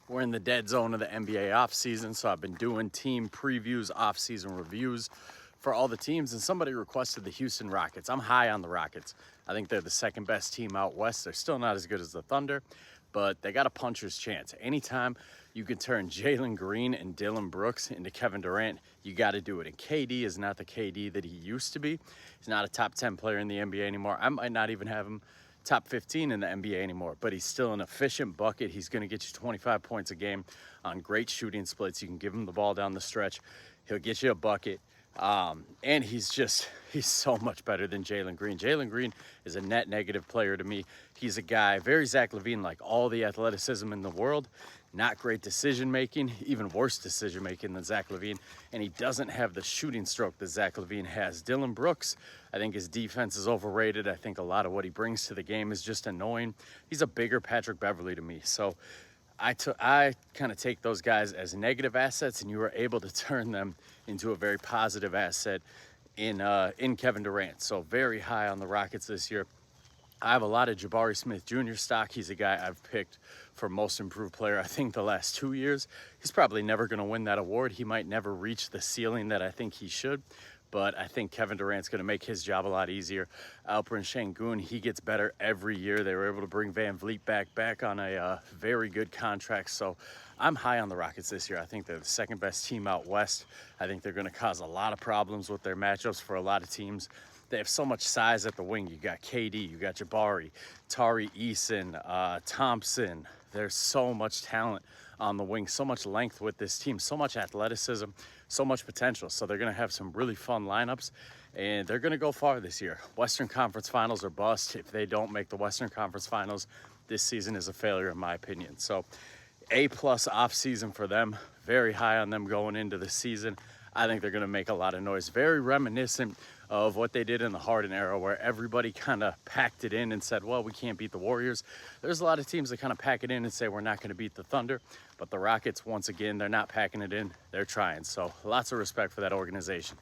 We're in the dead zone of the NBA offseason, so I've been doing team previews, offseason reviews for all the teams, and somebody requested the Houston Rockets. I'm high on the Rockets. I think they're the second best team out west. They're still not as good as the Thunder, but they got a puncher's chance. Anytime you can turn Jalen Green and Dillon Brooks into Kevin Durant, you got to do it. And KD is not the KD that he used to be. He's not a top 10 player in the NBA anymore. I might not even have him top 15 in the NBA anymore, but he's still an efficient bucket. He's going to get you 25 points a game on great shooting splits. You can give him the ball down the stretch. He'll get you a bucket. And he's so much better than Jalen Green. Jalen Green is a net negative player to me. He's a guy, very Zach LaVine, like all the athleticism in the world, not great decision making, even worse decision making than Zach LaVine. And he doesn't have the shooting stroke that Zach LaVine has. Dillon Brooks, I think his defense is overrated. I think a lot of what he brings to the game is just annoying. He's a bigger Patrick Beverley to me. So I kind of take those guys as negative assets, and you were able to turn them into a very positive asset in Kevin Durant. So very high on the Rockets this year. I have a lot of Jabari Smith Jr. stock. He's a guy I've picked for most improved player, I think, the last 2 years. He's probably never going to win that award. He might never reach the ceiling that I think he should. But I think Kevin Durant's going to make his job a lot easier. Alperen Sengun, he gets better every year. They were able to bring Van Vliet back on a very good contract. So I'm high on the Rockets this year. I think they're the second best team out west. I think they're going to cause a lot of problems with their matchups for a lot of teams. They have so much size at the wing. You got KD, you got Jabari, Tari Eason, Thompson. There's so much talent on the wing, so much length with this team, so much athleticism, so much potential. So they're going to have some really fun lineups, and they're going to go far this year. Western Conference Finals or bust. If they don't make the Western Conference Finals, this season is a failure in my opinion. So A+ off season for them. Very high on them going into the season. I think they're going to make a lot of noise. Very reminiscent of what they did in the Harden era, where everybody kind of packed it in and said, well, we can't beat the Warriors. There's a lot of teams that kind of pack it in and say we're not going to beat the Thunder. But the Rockets, once again, they're not packing it in. They're trying. So lots of respect for that organization.